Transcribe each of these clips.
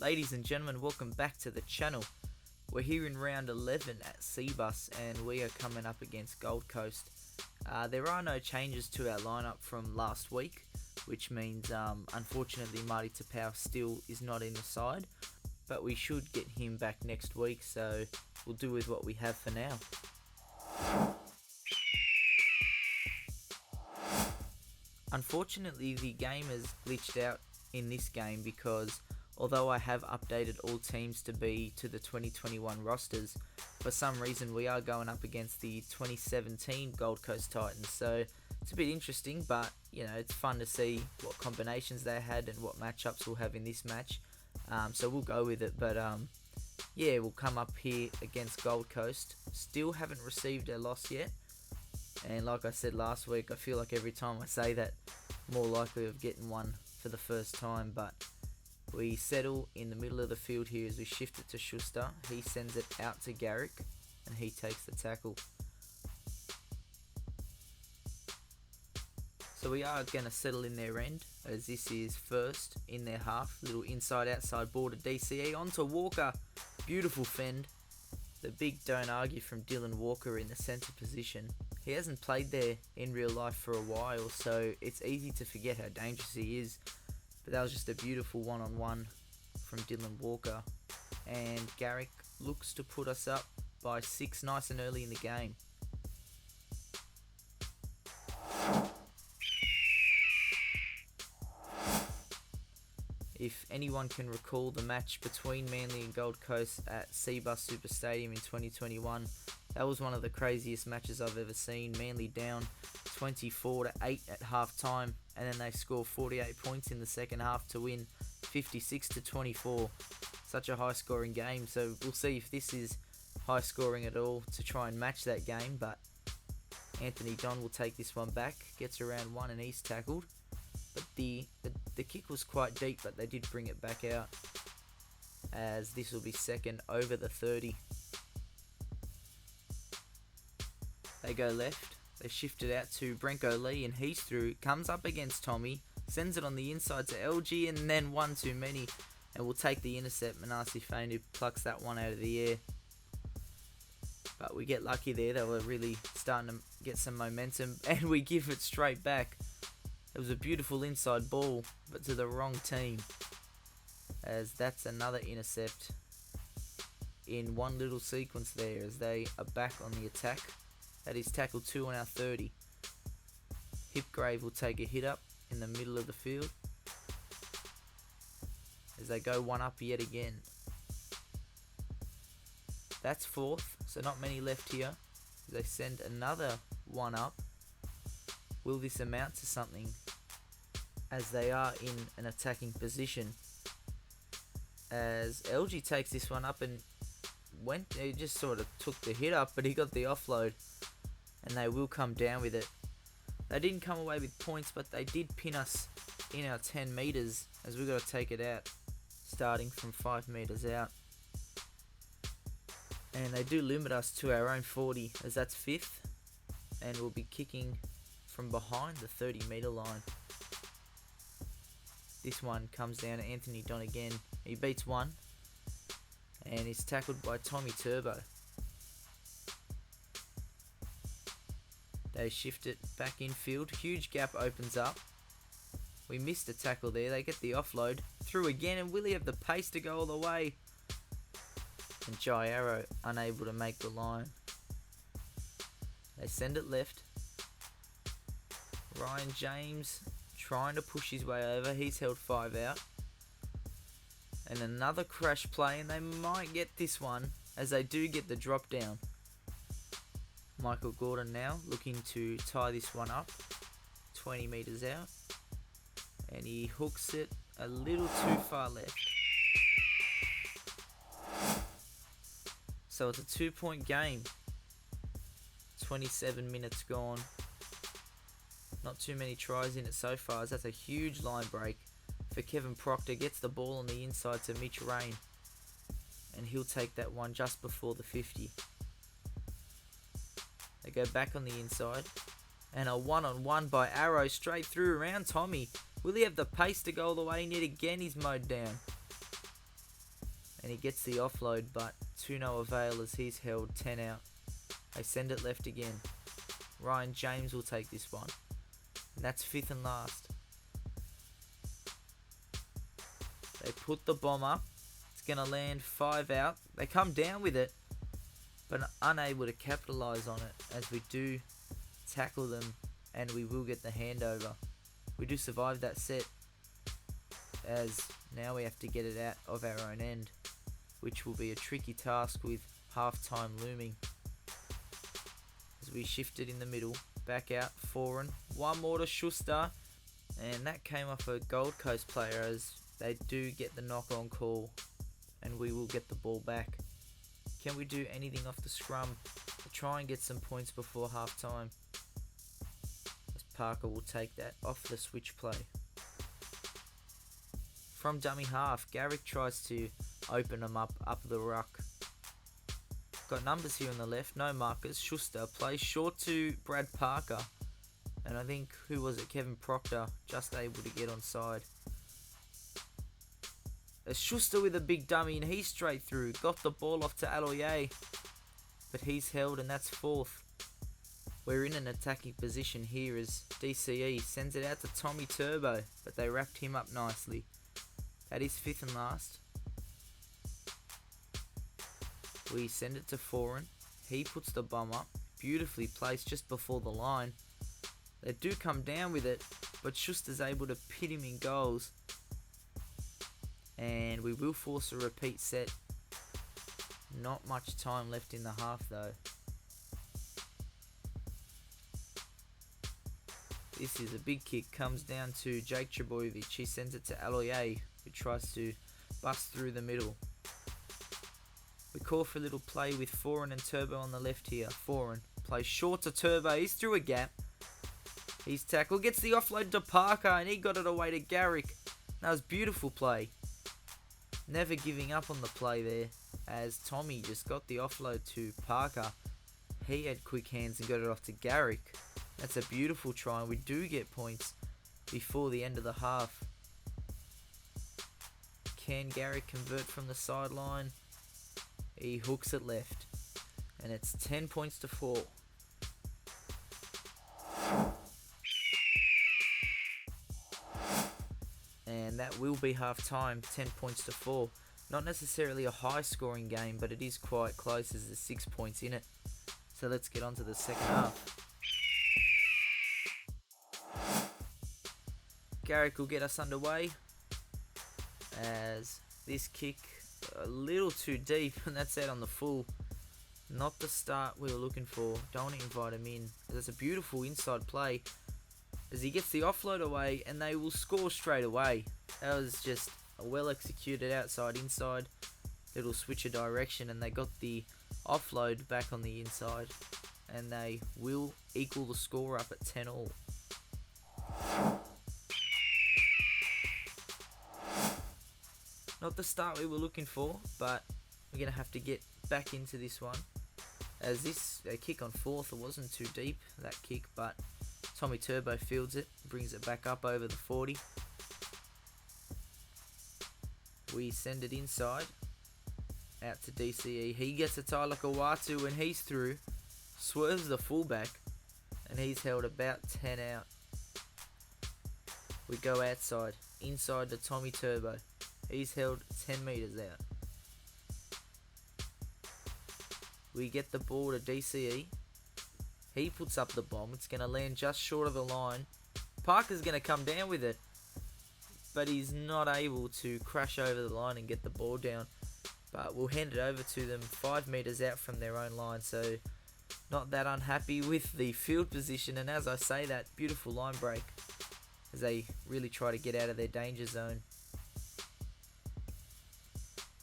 Ladies and gentlemen, welcome back to the channel. We're here in round 11 at Seabus and we are coming up against Gold Coast. There are no changes to our lineup from last week, which means unfortunately Marty Tapau still is not in the side, but we should get him back next week, so we'll do with what we have for now. Unfortunately, the game has glitched out in this game because although I have updated all teams to be to the 2021 rosters, for some reason we are going up against the 2017 Gold Coast Titans. So it's a bit interesting, but you know, it's fun to see what combinations they had and what matchups we'll have in this match. So we'll go with it, but yeah, we'll come up here against Gold Coast. Still haven't received a loss yet. And like I said last week, I feel like every time I say that, more likely of getting one for the first time. But we settle in the middle of the field here as we shift it to Schuster. He sends it out to Garrick, and he takes the tackle. So we are going to settle in their end, as this is first in their half. Little inside-outside border DCE onto Walker. Beautiful fend. The big don't argue from Dylan Walker in the centre position. He hasn't played there in real life for a while, so it's easy to forget how dangerous he is. But that was just a beautiful one-on-one from Dylan Walker. And Garrick looks to put us up by 6 nice and early in the game. If anyone can recall the match between Manly and Gold Coast at Seabus Super Stadium in 2021, that was one of the craziest matches I've ever seen. Manly down 24-8 at half time, and then they score 48 points in the second half to win 56-24. Such a high scoring game, so we'll see if this is high scoring at all to try and match that game. But Anthony Don will take this one back, gets around one and he's tackled. But the kick was quite deep, but they did bring it back out, as this will be second over the 30. They go left, they shift it out to Brenko Lee, and he's through, comes up against Tommy, sends it on the inside to LG, and then one too many, and we'll take the intercept. Manasi Fain, who plucks that one out of the air. But we get lucky there, they were really starting to get some momentum, and we give it straight back. It was a beautiful inside ball, but to the wrong team, as that's another intercept in one little sequence there, as they are back on the attack. That is tackle 2 on our 30. Hipgrave will take a hit up in the middle of the field as they go one up yet again. That's fourth, so not many left here. They send another one up. Will this amount to something, as they are in an attacking position? As LG takes this one up and he just sort of took the hit up, but he got the offload, and they will come down with it. They didn't come away with points, but they did pin us in our 10 metres, as we've got to take it out starting from 5 metres out. And they do limit us to our own 40, as that's 5th, and we'll be kicking from behind the 30 metre line. This one comes down to Anthony Don again. He beats one and is tackled by Tommy Turbo. They shift it back infield. Huge gap opens up. We missed a tackle there. They get the offload. Through again, and will he have the pace to go all the way? And Jai Arrow unable to make the line. They send it left. Ryan James trying to push his way over. He's held 5 out. And another crash play, and they might get this one, as they do get the drop down. Michael Gordon now looking to tie this one up. 20 metres out. And he hooks it a little too far left. So it's a 2-point game. 27 minutes gone. Not too many tries in it so far, as that's a huge line break for Kevin Proctor. Gets the ball on the inside to Mitch Rain, and he'll take that one just before the 50. They go back on the inside, and a one-on-one by Arrow straight through around Tommy. Will he have the pace to go all the way? Yet again he's mowed down. and he gets the offload, but to no avail as he's held 10 out. They send it left again. Ryan James will take this one, and that's fifth and last. They put the bomb up. It's going to land 5 out. They come down with it, but unable to capitalise on it as we do tackle them, and we will get the handover. We do survive that set, as now we have to get it out of our own end, which will be a tricky task with half-time looming. As we shift it in the middle, back out, foreign, one more to Schuster, and that came off a Gold Coast player as they do get the knock-on call, and we will get the ball back. Can we do anything off the scrum to try and get some points before half-time? As Parker will take that off the switch play. From dummy half, Garrick tries to open them up the ruck. Got numbers here on the left, no markers. Schuster plays short to Brad Parker, and I think, who was it, Kevin Proctor, just able to get onside. As Schuster with a big dummy, and he's straight through. Got the ball off to Aloye, but he's held, and that's fourth. We're in an attacking position here as DCE sends it out to Tommy Turbo, but they wrapped him up nicely. That is fifth and last. We send it to Foreign. He puts the bomb up, beautifully placed just before the line. They do come down with it, but Schuster's able to pit him in goals. And we will force a repeat set. Not much time left in the half though. This is a big kick, comes down to Jake Trebojevic. He sends it to Aloye, who tries to bust through the middle. We call for a little play with Foreign and Turbo on the left here. Foreign plays short to Turbo, he's through a gap. He's tackled, gets the offload to Parker, and he got it away to Garrick. That was beautiful play. Never giving up on the play there, as Tommy just got the offload to Parker. He had quick hands and got it off to Garrick. That's a beautiful try, and we do get points before the end of the half. Can Garrick convert from the sideline? He hooks it left, and it's 10 points to 4. And that will be half time, 10 points to 4. Not necessarily a high scoring game, but it is quite close as there's 6 points in it. So let's get on to the second half. Garrick will get us underway, as this kick a little too deep, and that's out on the full. Not the start we were looking for. Don't want to invite him in. There's a beautiful inside play as he gets the offload away, and they will score straight away. That was just a well executed outside inside little switch of direction, and they got the offload back on the inside, and they will equal the score up at 10-all. Not the start we were looking for, but we're going to have to get back into this one. As this kick on fourth, it wasn't too deep, that kick, but Tommy Turbo fields it, brings it back up over the 40. We send it inside, out to DCE. He gets a Tyler Kawatu, and he's through. Swerves the fullback, and he's held about 10 out. We go outside, inside to Tommy Turbo. He's held 10 metres out. We get the ball to DCE. He puts up the bomb. It's going to land just short of the line. Parker's going to come down with it, but he's not able to crash over the line and get the ball down. But we'll hand it over to them 5 metres out from their own line, so not that unhappy with the field position. And as I say that, beautiful line break as they really try to get out of their danger zone.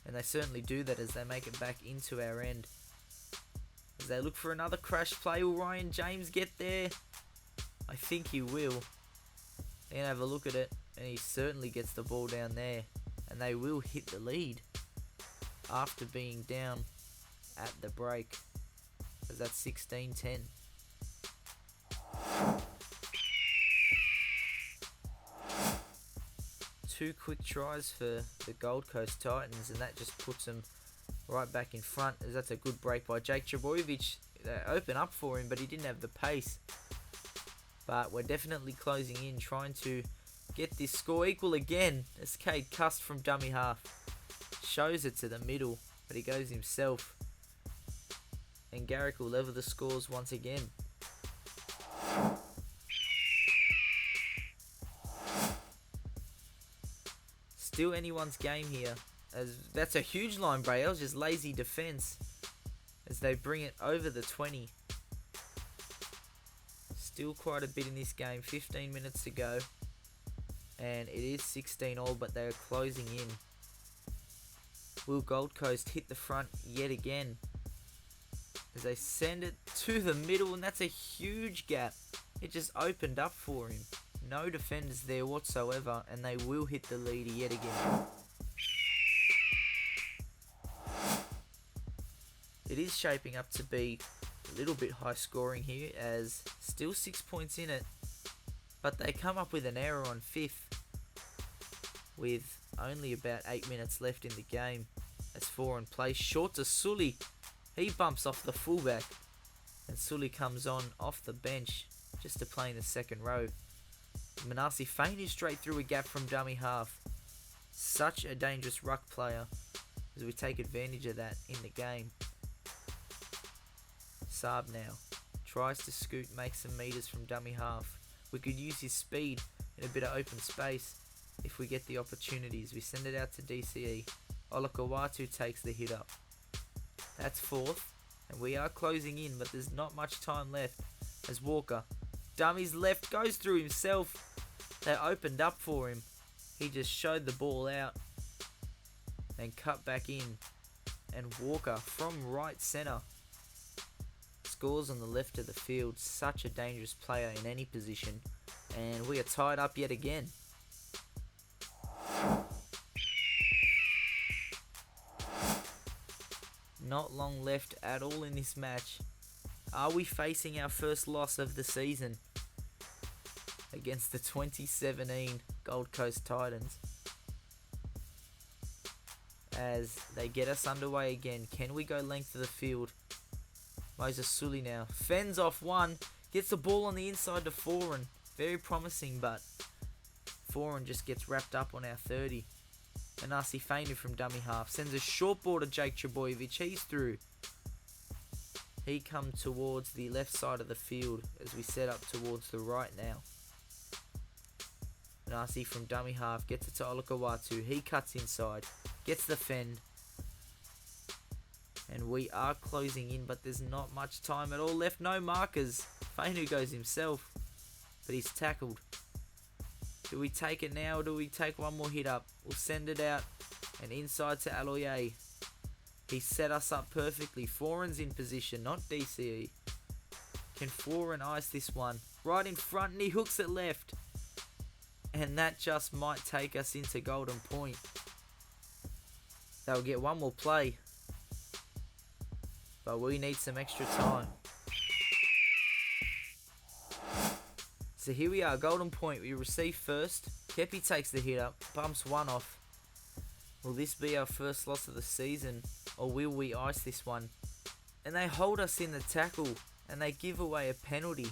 And they certainly do that as they make it back into our end. As they look for another crash play, will Ryan James get there? I think he will. They're going to have a look at it, and he certainly gets the ball down there. And they will hit the lead after being down at the break, as that's 16-10. 2 quick tries for the Gold Coast Titans, and that just puts them right back in front, as that's a good break by Jake Trbojevic. They open up for him, but he didn't have the pace. But we're definitely closing in, trying to get this score equal again, as Cade Cust from dummy half shows it to the middle, but he goes himself. And Garrick will level the scores once again. Still anyone's game here, as that's a huge line break. That was just lazy defense as they bring it over the 20. Still quite a bit in this game, 15 minutes to go, and it is 16 all, but they are closing in. Will Gold Coast hit the front yet again as they send it to the middle, and that's a huge gap. It just opened up for him. No defenders there whatsoever, and they will hit the lead yet again. It is shaping up to be a little bit high scoring here, as still 6 points in it, but they come up with an error on 5th with only about 8 minutes left in the game, as Foran plays short to Sully. He bumps off the fullback, and Sully comes on off the bench just to play in the second row. Manasi Fainu straight through a gap from dummy half. Such a dangerous ruck player, as we take advantage of that in the game. Saab now tries to scoot, make some meters from dummy half. We could use his speed in a bit of open space if we get the opportunities. We send it out to DCE. Olakawatu takes the hit up. That's 4th, and we are closing in, but there's not much time left as Walker dummies left, goes through himself. They opened up for him. He just showed the ball out and cut back in, and Walker from right centre scores on the left of the field. Such a dangerous player in any position, and we are tied up yet again. Not long left at all in this match. Are we facing our first loss of the season against the 2017 Gold Coast Titans? As they get us underway again. Can we go length of the field? Moses Sully now fends off one, gets the ball on the inside to Foran. Very promising, but Foran just gets wrapped up on our 30. Manasi Fainu from dummy half sends a short ball to Jake Trbojevic. He's through. He comes towards the left side of the field as we set up towards the right now. Manasi from dummy half gets it to Olakawatu. He cuts inside, gets the fend, and we are closing in, but there's not much time at all left. No markers. Fainu goes himself, but he's tackled. Do we take it now, or do we take one more hit up? We'll send it out and inside to Aloye. He set us up perfectly. Foran's in position, not DCE. Can Foran ice this one? Right in front, and he hooks it left. And that just might take us into Golden Point. They'll get one more play, but we need some extra time. So here we are, Golden Point. We receive first. Kepi takes the hit up, bumps one off. Will this be our first loss of the season, or will we ice this one? And they hold us in the tackle, and they give away a penalty.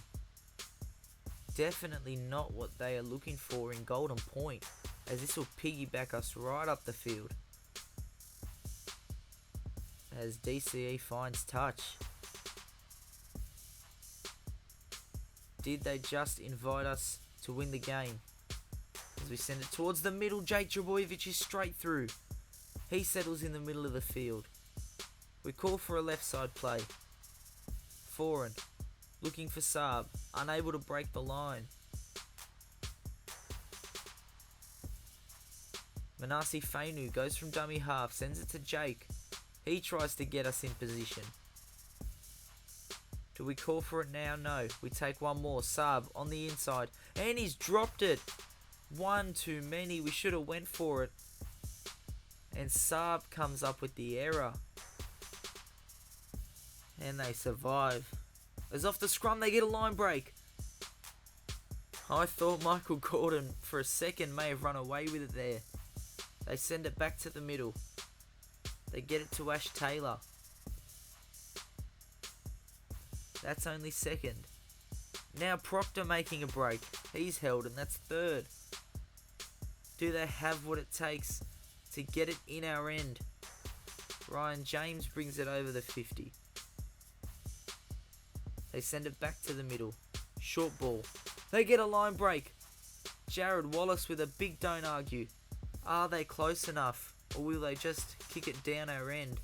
Definitely not what they are looking for in Golden Point, as this will piggyback us right up the field. As DCE finds touch. Did they just invite us to win the game? As we send it towards the middle, Jake Trbojevic is straight through. He settles in the middle of the field. We call for a left side play. Foran looking for Saab, unable to break the line. Manasi Fainu goes from dummy half, sends it to Jake. He tries to get us in position. Do we call for it now? No. We take one more. Saab on the inside. And he's dropped it. One too many. We should have went for it. And Saab comes up with the error. And they survive. As off the scrum, they get a line break. I thought Michael Gordon for a second may have run away with it there. They send it back to the middle. They get it to Ash Taylor. That's only second. Now Proctor making a break. He's held and that's third. Do they have what it takes to get it in our end? Ryan James brings it over the 50. They send it back to the middle. Short ball. They get a line break. Jared Wallace with a big don't argue. Are they close enough? Or will they just kick it down our end?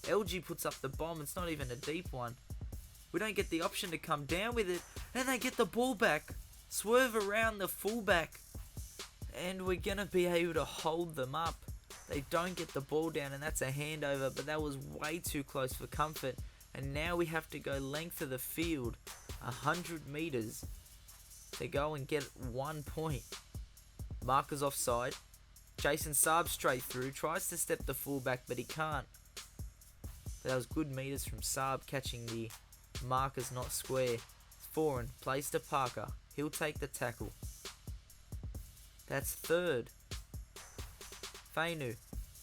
LG puts up the bomb. It's not even a deep one. We don't get the option to come down with it. And they get the ball back. Swerve around the fullback. And we're going to be able to hold them up. They don't get the ball down and that's a handover. But that was way too close for comfort. And now we have to go length of the field. 100 metres. To go and get 1 point. Marker's offside. Jason Saab straight through. Tries to step the fullback but he can't. That was good metres from Saab catching the markers not square. Foreign plays to Parker. He'll take the tackle. That's third. Fainu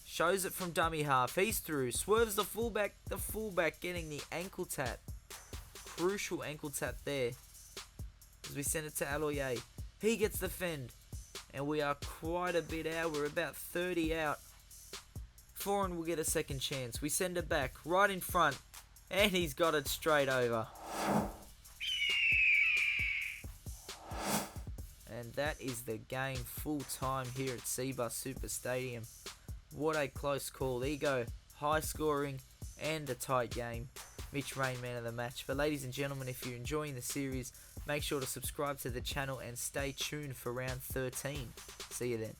shows it from dummy half. He's through. Swerves the fullback. The fullback getting the ankle tap. Crucial ankle tap there. As we send it to Aloye. He gets the fend. And we are quite a bit out. We're about 30 out. Foreign will get a second chance. We send it back. Right in front. And he's got it straight over. And that is the game full time here at Seabus Super Stadium. What a close call. There you go. High scoring and a tight game. Mitch Rain, man of the match. But ladies and gentlemen, if you're enjoying the series, make sure to subscribe to the channel and stay tuned for round 13. See you then.